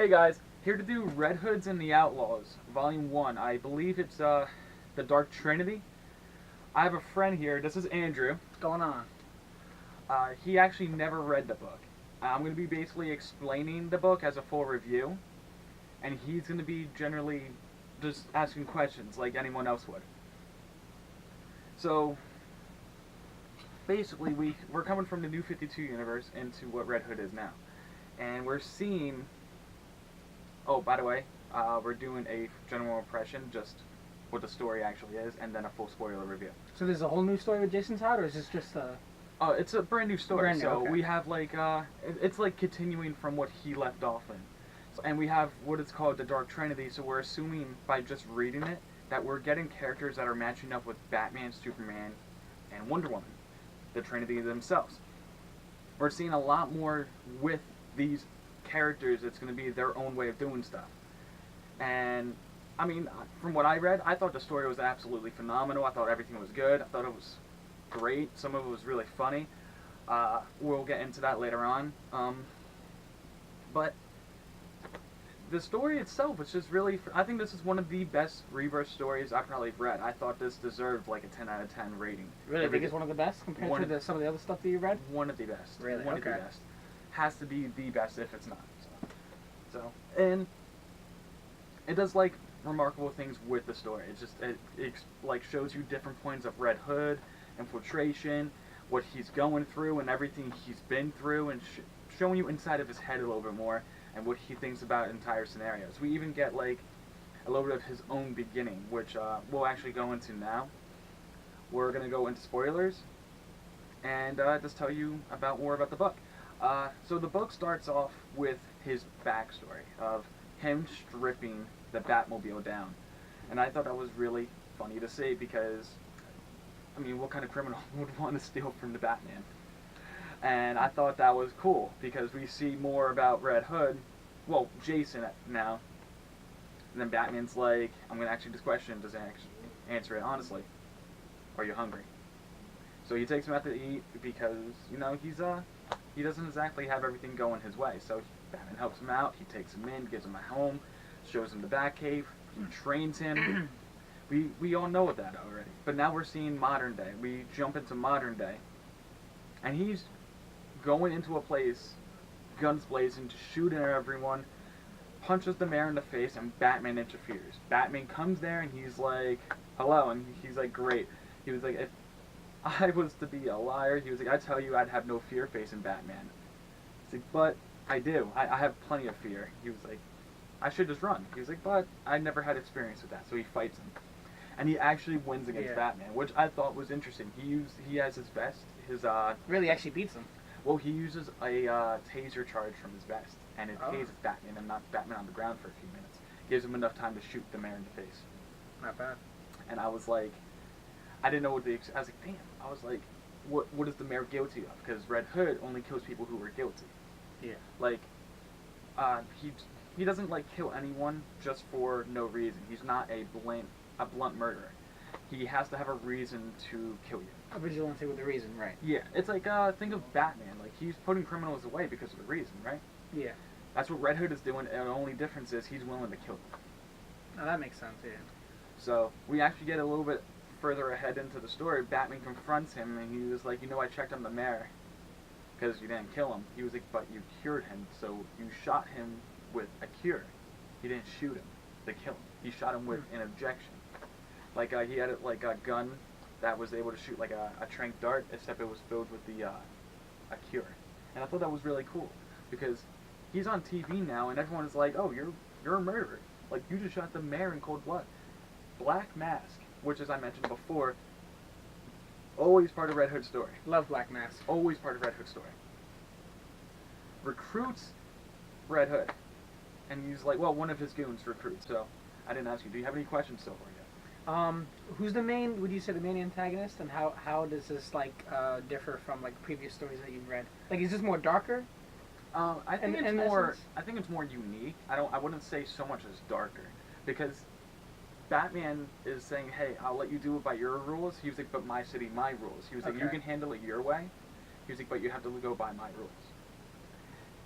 Hey guys, here to do Red Hoods and the Outlaws, Volume 1. I believe it's the Dark Trinity. I have a friend here, this is Andrew. What's going on? He actually never read the book. I'm going to be basically explaining the book as a full review, and he's going to be generally just asking questions like anyone else would. So, basically, we're coming from the New 52 universe into what Red Hood is now. And we're seeing... Oh, by the way, we're doing a general impression, just what the story actually is, and then a full spoiler review. So there's a whole new story with Jason Todd, or is this just a... Oh, it's a brand new story. Brand new, so okay. we have like it's like continuing from what he left off in, so, and we have what is called the Dark Trinity. So we're assuming by just reading it that we're getting characters that are matching up with Batman, Superman, and Wonder Woman, the Trinity themselves. We're seeing a lot more with these characters. It's going to be their own way of doing stuff, and I mean, from what I read, I thought the story was absolutely phenomenal. I thought everything was good. I thought it was great. Some of it was really funny. We'll get into that later on. But the story itself was just really... I think this is one of the best Rebirth stories I've probably read. I thought this deserved like a 10 out of 10 rating. Really? Think it's one of the best compared to some of the other stuff that you read? One of the best. Really? One Okay. of the best. Has to be the best if it's not. So and it does like remarkable things with the story. It like shows you different points of Red Hood, infiltration, what he's going through, and everything he's been through, and showing you inside of his head a little bit more, and what he thinks about entire scenarios. We even get like a little bit of his own beginning, which we'll actually go into now. We're gonna go into spoilers, and just tell you about more about the book. So the book starts off with his backstory of him stripping the Batmobile down, and I thought that was really funny to say because, I mean, what kind of criminal would want to steal from the Batman? And I thought that was cool because we see more about Red Hood, well, Jason now, and then Batman's like, I'm going to ask you this question, just answer it honestly. Are you hungry? So he takes him out to eat because, you know, he doesn't exactly have everything going his way. So Batman helps him out, he takes him in, gives him a home, shows him the Batcave, he trains him. We all know that already. But now we're seeing modern day. We jump into modern day. And he's going into a place, guns blazing, to shoot at everyone, punches the mayor in the face, and Batman interferes. Batman comes there and he's like, hello, and he's like, great. He was like, if I was to be a liar, he was like, I tell you I'd have no fear facing Batman. He's like, but I do. I have plenty of fear. He was like, I should just run. He was like, but I never had experience with that. So he fights him. And he actually wins against Batman, which I thought was interesting. He has his vest, really actually beats him. Well, he uses a taser charge from his vest, and it tases Batman and knocks Batman on the ground for a few minutes. Gives him enough time to shoot the mayor in the face. Not bad. And I was like, I didn't know what I was like, damn. I was like, what is the mayor guilty of? Because Red Hood only kills people who are guilty. Yeah. Like, he doesn't like kill anyone just for no reason. He's not a blunt murderer. He has to have a reason to kill you. A vigilante with a reason, right? Yeah, it's like, think of Batman. Like, he's putting criminals away because of a reason, right? Yeah. That's what Red Hood is doing, and the only difference is he's willing to kill them. Now that makes sense, yeah. So, we actually get a little bit further ahead into the story. Batman confronts him, and he was like, you know, I checked on the mayor because you didn't kill him. He was like, but you cured him, so you shot him with a cure. You didn't shoot him to kill him. You shot him with an objection. Like, he had like a gun that was able to shoot like a tranq dart, except it was filled with a cure. And I thought that was really cool because he's on TV now, and everyone is like, "Oh, you're a murderer! Like, you just shot the mayor in cold blood." Black Mask, which, as I mentioned before, always part of Red Hood's story. Love Black Mask. Always part of Red Hood's story. Recruits Red Hood, and he's like, well, one of his goons recruits. So I didn't ask you. Do you have any questions so far yet? Who's the main? Would you say the main antagonist, and how does this like differ from like previous stories that you've read? Like, is this more darker? I think it's more. I think it's more unique. I wouldn't say so much as darker, because Batman is saying, "Hey, I'll let you do it by your rules." He was like, "But my city, my rules." He was like, "You can handle it your way." He was like, "But you have to go by my rules."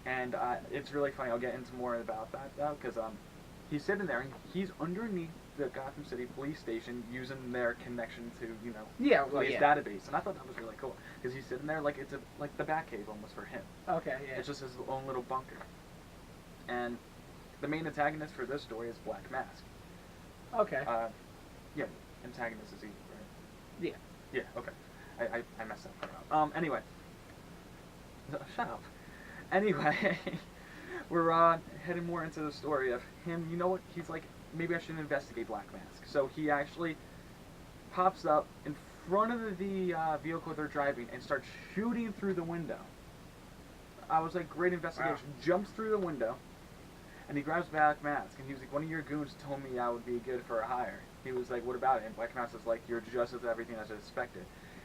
And it's really funny. I'll get into more about that though, because he's sitting there and he's underneath the Gotham City Police Station using their connection to Yeah, well, police yeah. database, and I thought that was really cool because he's sitting there like it's like the Batcave almost for him. Okay, yeah. It's just his own little bunker. And the main antagonist for this story is Black Mask. Okay. Yeah, antagonist is evil, right? Yeah. Yeah. Okay. I messed that part up. Anyway. Shut up. Anyway, we're heading more into the story of him. You know what? He's like, maybe I should investigate Black Mask. So he actually pops up in front of the vehicle they're driving and starts shooting through the window. I was like, great investigation. Wow. Jumps through the window, and he grabs Black Mask, and he was like, one of your goons told me I would be good for a hire. He was like, what about it? And Black Mask was like, you're just as everything as I expected.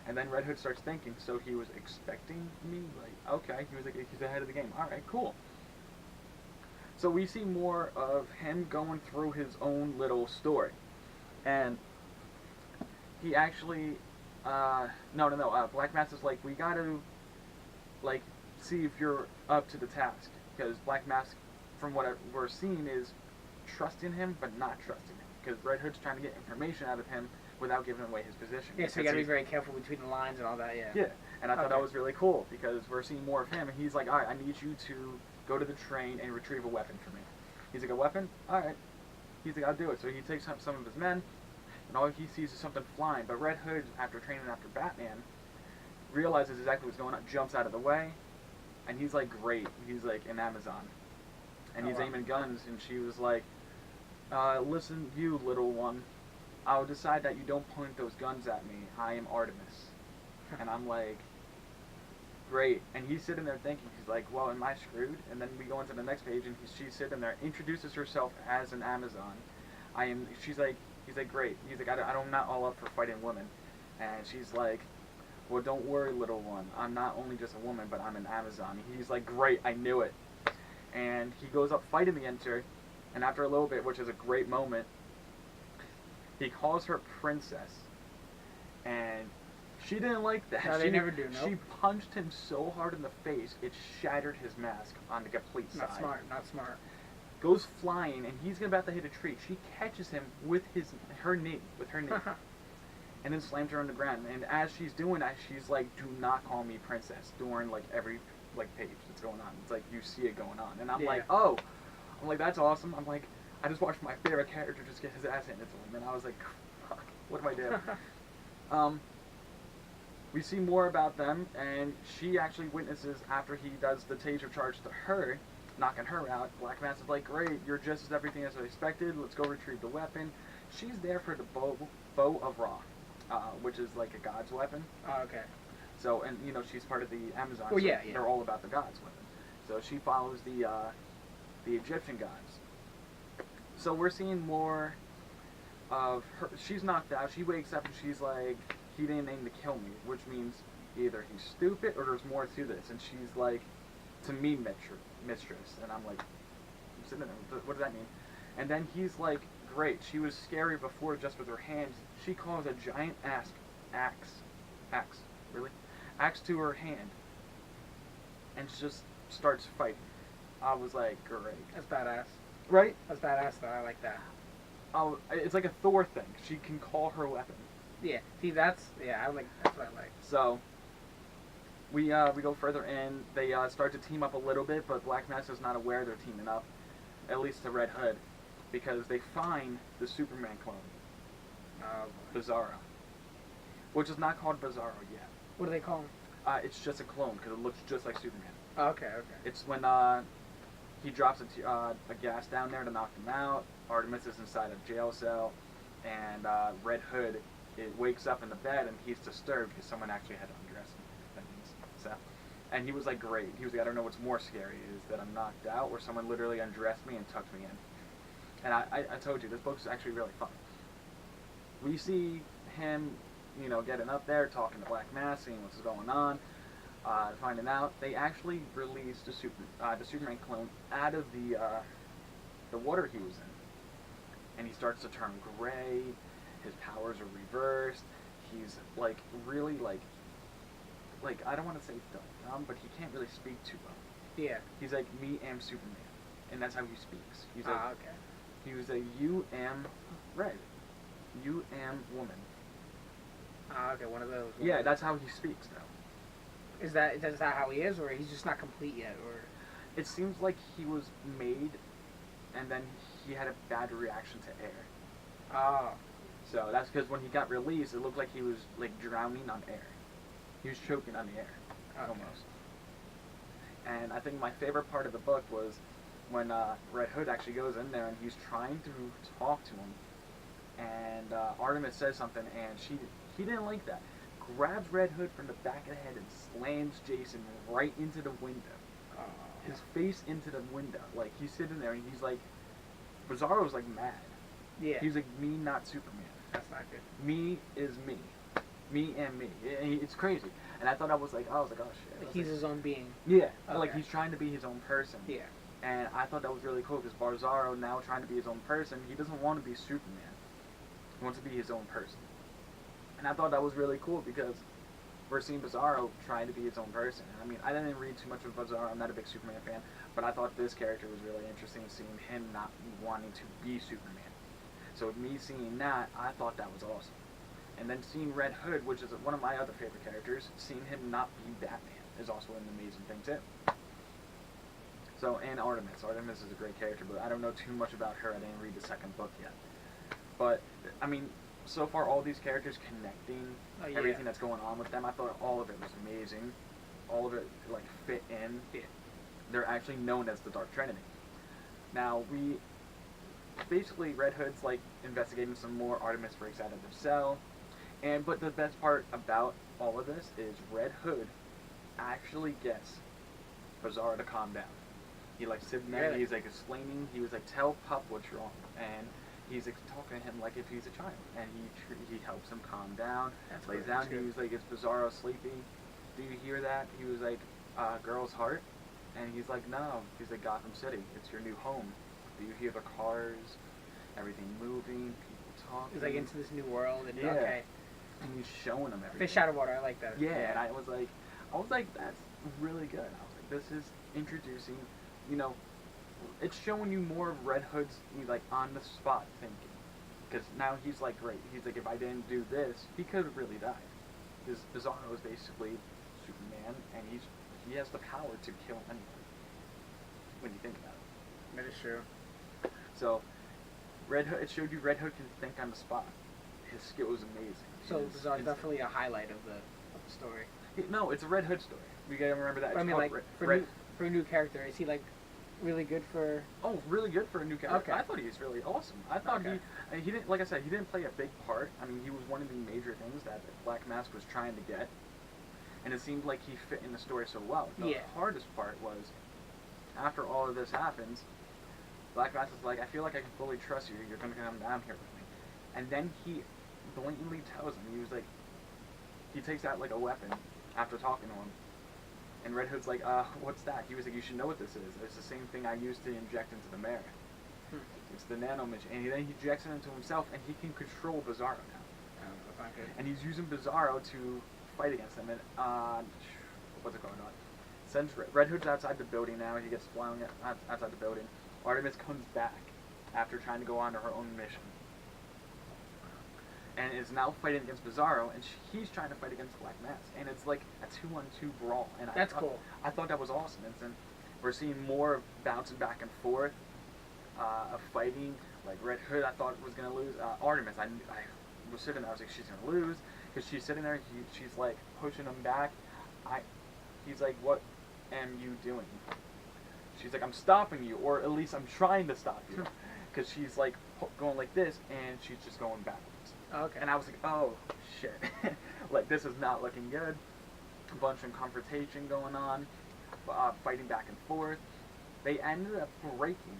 And then Red Hood starts thinking, so he was expecting me? Like, okay. He was like, he's ahead of the game. Alright, cool. So we see more of him going through his own little story. And he actually, Black Mask is like, we gotta, like, see if you're up to the task. Because Black Mask, from what we're seeing, is trusting him, but not trusting him. Because Red Hood's trying to get information out of him without giving away his position. Yeah, so you gotta be very careful between the lines and all that, yeah. Yeah, and I thought that was really cool, because we're seeing more of him, and he's like, alright, I need you to go to the train and retrieve a weapon for me. He's like, a weapon? Alright. He's like, I'll do it. So he takes some of his men, and all he sees is something flying, but Red Hood, after training after Batman, realizes exactly what's going on, jumps out of the way, and he's like, great. He's like an Amazon. And he's aiming guns, and she was like, listen, you little one, I'll decide that you don't point those guns at me. I am Artemis. And I'm like, great. And he's sitting there thinking, he's like, well, am I screwed? And then we go into the next page, and she's sitting there, introduces herself as an Amazon. He's like, great. He's like, I'm not all up for fighting women. And she's like, well, don't worry, little one. I'm not only just a woman, but I'm an Amazon. And he's like, great, I knew it. And he goes up fighting against her, and after a little bit, which is a great moment, he calls her princess, and she didn't like that. No, they never do, no. She punched him so hard in the face, it shattered his mask on the complete side. Not smart. Goes flying, and he's about to hit a tree. She catches him with her knee, and then slams her on the ground. And as she's doing that, she's like, do not call me princess, during like every page that's going on. It's like, you see it going on. And I'm like, oh. I'm like, that's awesome. I'm like, I just watched my favorite character just get his ass handed to him, and I was like, fuck, what do I do? We see more about them, and she actually witnesses after he does the taser charge to her, knocking her out. Black Mask is like, great, you're just as everything as I expected, let's go retrieve the weapon. She's there for the bow of Ra, which is like a god's weapon. Oh, okay. So, and she's part of the Amazon, well, so yeah. They're all about the god's weapon. So she follows the Egyptian gods. So we're seeing more of her. She's knocked out. She wakes up and she's like, he didn't aim to kill me, which means either he's stupid or there's more to this. And she's like, to me, mistress. And I'm like, I'm sitting there, what does that mean? And then he's like, great, she was scary before just with her hands. She calls a giant axe to her hand, and just starts fighting. I was like, great. That's badass. Right? That's badass, though. I like that. Oh, it's like a Thor thing. She can call her weapon. Yeah. See, that's what I like. So we go further in. They start to team up a little bit, but Black Mask is not aware they're teaming up, at least to Red Hood, because they find the Superman clone, Bizarro, which is not called Bizarro yet. What do they call him? It's just a clone because it looks just like Superman. Oh, okay. It's when he drops a gas down there to knock him out. Artemis is inside a jail cell, and Red Hood wakes up in the bed, and he's disturbed because someone actually had to undress him. That means so. And he was like, great. He was like, I don't know what's more scary, is that I'm knocked out or someone literally undressed me and tucked me in. And I told you, this book's actually really fun. We see him, getting up there, talking to Black Mask, seeing what's going on, finding out. They actually released the Superman clone out of the water he was in. And he starts to turn gray, his powers are reversed, he's really I don't want to say dumb, but he can't really speak too well. Yeah. He's like, me am Superman. And that's how he speaks. He's like, Okay. he was like, you am red. You am woman. Okay, one of those. Yeah, that's how he speaks now. Is that how he is, or he's just not complete yet, or? It seems like he was made, and then he had a bad reaction to air. Oh. So that's because when he got released, it looked like he was like drowning on air. He was choking on the air, almost. And I think my favorite part of the book was when Red Hood actually goes in there and he's trying to talk to him, and Artemis says something, and he didn't like that. Grabs Red Hood from the back of the head and slams Jason right into the window. His face into the window. Like, he's sitting there and he's like, Bizarro's like mad. Yeah. He's like, me, not Superman. That's not good. Me is me. Me and me. It's crazy. And I thought I was like, oh shit. Like he's his own being. Yeah. Okay. Like, he's trying to be his own person. Yeah. And I thought that was really cool because Bizarro, now trying to be his own person, he doesn't want to be Superman. He wants to be his own person. And I thought that was really cool because we're seeing Bizarro trying to be his own person. I mean, I didn't read too much of Bizarro. I'm not a big Superman fan, but I thought this character was really interesting, seeing him not wanting to be Superman. So with me seeing that, I thought that was awesome. And then seeing Red Hood, which is one of my other favorite characters, seeing him not be Batman is also an amazing thing too. So, and Artemis. Artemis is a great character, but I don't know too much about her. I didn't read the second book yet. But, I mean, so far all these characters connecting, everything that's going on with them, I thought all of it was amazing. All of it, like, fit in. Yeah. They're actually known as the Dark Trinity. Now, basically, Red Hood's, like, investigating some more. Artemis breaks out of their cell. But the best part about all of this is Red Hood actually gets Bizarro to calm down. He, like, sitting there, he's, like, explaining, he was like, tell Pup what's wrong. And he's like, talking to him like if he's a child. And he helps him calm down, lays down. He was like, is Bizarro sleepy? Do you hear that? He was like, girl's heart? And he's like, no. He's like, Gotham City. It's your new home. Do you hear the cars? Everything moving, people talking. He's like into this new world. And yeah. Okay. And he's showing them everything. Fish out of water. I like that. Yeah, and I was like, that's really good. I was like, this is introducing, you know, it's showing you more of Red Hood's, like, on the spot thinking. Because now he's like, great. He's like, if I didn't do this, he could have really died. Because Bizarro is basically Superman, and he has the power to kill anyone. When you think about it. That is true. So, Red Hood, it showed you Red Hood can think on the spot. His skill is amazing. So Bizarro's definitely a highlight of the story. No, it's a Red Hood story. We gotta remember that. I mean, like, for a new character, is he, like, really good for... Oh, really good for a new character. Okay. I thought he was really awesome. I thought he didn't, like I said, he didn't play a big part. I mean, he was one of the major things that Black Mask was trying to get. And it seemed like he fit in the story so well. The hardest part was, after all of this happens, Black Mask is like, I feel like I can fully trust you. You're going to come down here with me. And then he blatantly tells him, he was like, he takes out, like, a weapon after talking to him. And Red Hood's like, what's that? He was like, you should know what this is. It's the same thing I used to inject into the mayor. It's the nano-mission. And then he injects it into himself, and he can control Bizarro now. And he's using Bizarro to fight against him. And, what's it called? Since Red Hood's outside the building now, he gets flying outside the building. Artemis comes back after trying to go on to her own mission. And is now fighting against Bizarro, and he's trying to fight against Black Mask. And it's like a 2-on-2 brawl. And that's cool. I thought that was awesome. And we're seeing more of bouncing back and forth, of fighting. Like Red Hood, I thought was going to lose. Artemis, I was sitting there, I was like, she's going to lose. Because she's sitting there, she's like pushing him back. He's like, what am you doing? She's like, I'm stopping you, or at least I'm trying to stop you. Because she's like going like this, and she's just going backwards. Okay. And I was like, oh, shit. Like, this is not looking good. A bunch of confrontation going on, fighting back and forth. They ended up breaking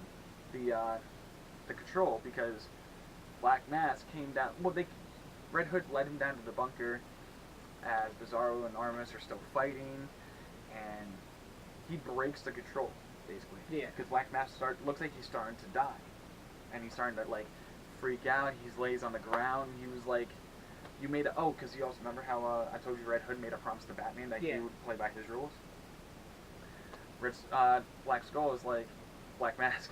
the control because Black Mask came down. Well, Red Hood led him down to the bunker as Bizarro and Artemis are still fighting, and he breaks the control, basically. Yeah. Because Black Mask looks like he's starting to die. And he's starting to, like, freak out. He lays on the ground. He was like, you made a... Oh, because you also remember how I told you Red Hood made a promise to Batman that he would play by his rules? Black Skull is like Black Mask.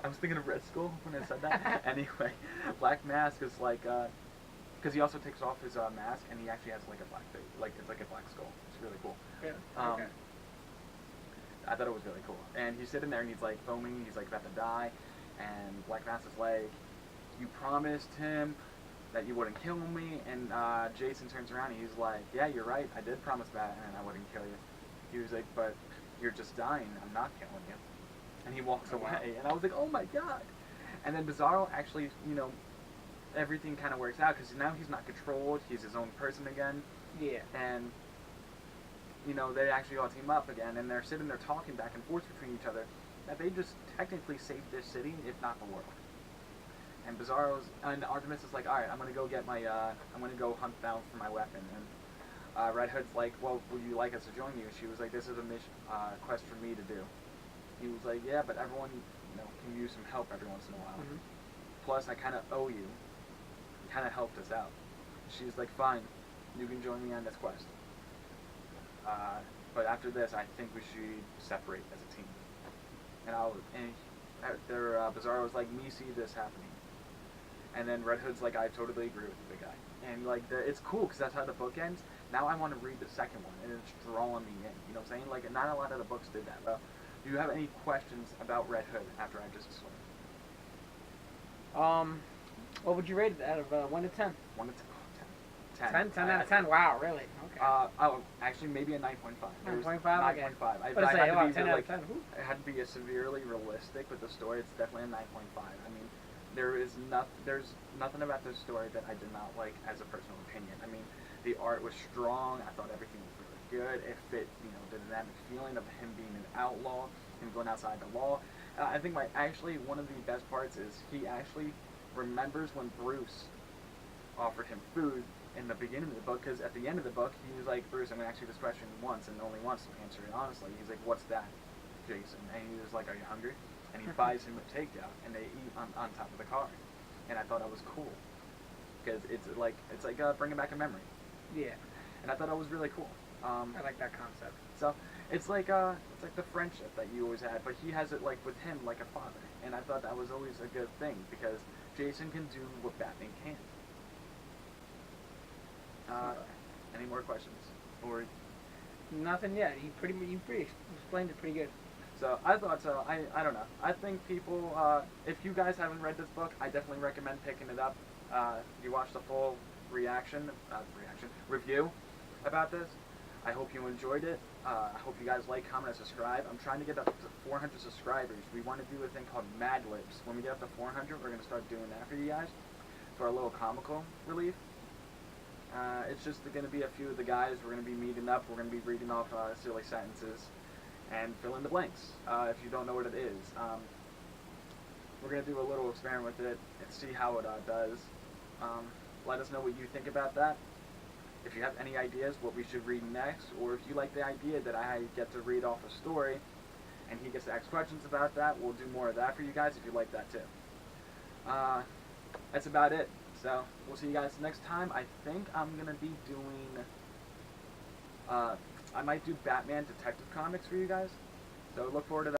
I was thinking of Red Skull when I said that. Anyway, Black Mask is like, because he also takes off his mask and he actually has like a black face, like it's like a black skull. It's really cool. Yeah. Okay. I thought it was really cool. And he's sitting there and he's like foaming, he's like about to die, and Black Mask is like, you promised him that you wouldn't kill me, and Jason turns around and he's like, yeah, you're right, I did promise Batman I wouldn't kill you. He was like, but you're just dying, I'm not killing you. And he walks away, and I was like, oh my god. And then Bizarro actually, you know, everything kind of works out, because now he's not controlled, he's his own person again. Yeah. And, you know, they actually all team up again, and they're sitting there talking back and forth between each other, that they just technically saved this city, if not the world. And and Artemis is like, alright, I'm gonna go get my, I'm gonna go hunt down for my weapon. And Red Hood's like, well, would you like us to join you? She was like, this is a mission, quest for me to do. He was like, yeah, but everyone, you know, can use some help every once in a while. Mm-hmm. Plus, I kind of owe you. You kind of helped us out. She's like, fine, you can join me on this quest. But after this, I think we should separate as a team. And Bizarro was like, me see this happening. And then Red Hood's like, I totally agree with the big guy. And like, it's cool because that's how the book ends. Now I want to read the second one, and it's drawing me in. You know what I'm saying? Like, not a lot of the books did that. Well, do you have any questions about Red Hood after I just explained? What would you rate it out of 1 to 10? 1 to 10. 10? 10 out of 10? Wow, really? Okay. Actually, maybe a 9.5. 9.5? 9.5. Okay. I But had to be 10 out of 10. it had to be a severely realistic with the story. It's definitely a 9.5. I mean, there's nothing about this story that I did not like as a personal opinion. I mean, the art was strong. I thought everything was really good. It fit, you know, the dynamic feeling of him being an outlaw, him going outside the law. I think one of the best parts is he actually remembers when Bruce offered him food in the beginning of the book, because at the end of the book, he was like, Bruce, I'm going to ask you this question once and only once, so answer it honestly. He's like, what's that, Jason? And he was like, are you hungry? And he buys him a takeout, and they eat on top of the car. And I thought that was cool, because it's like bringing back a memory. Yeah. And I thought that was really cool. I like that concept. So it's like the friendship that you always had, but he has it like with him like a father. And I thought that was always a good thing, because Jason can do what Batman can't. Any more questions? Or nothing yet. You explained it pretty good. So I thought so. I don't know. I think people, if you guys haven't read this book, I definitely recommend picking it up. You watch the full review about this. I hope you enjoyed it. I hope you guys like, comment, and subscribe. I'm trying to get up to 400 subscribers. We want to do a thing called Mad Libs. When we get up to 400, we're going to start doing that for you guys, for a little comical relief. It's just going to be a few of the guys. We're going to be meeting up. We're going to be reading off silly sentences and fill in the blanks if you don't know what it is. We're going to do a little experiment with it and see how it does. Let us know what you think about that. If you have any ideas what we should read next, or if you like the idea that I get to read off a story and he gets to ask questions about that, we'll do more of that for you guys if you like that too. That's about it. So we'll see you guys next time. I think I'm going to be doing, I might do Batman Detective Comics for you guys. So look forward to that.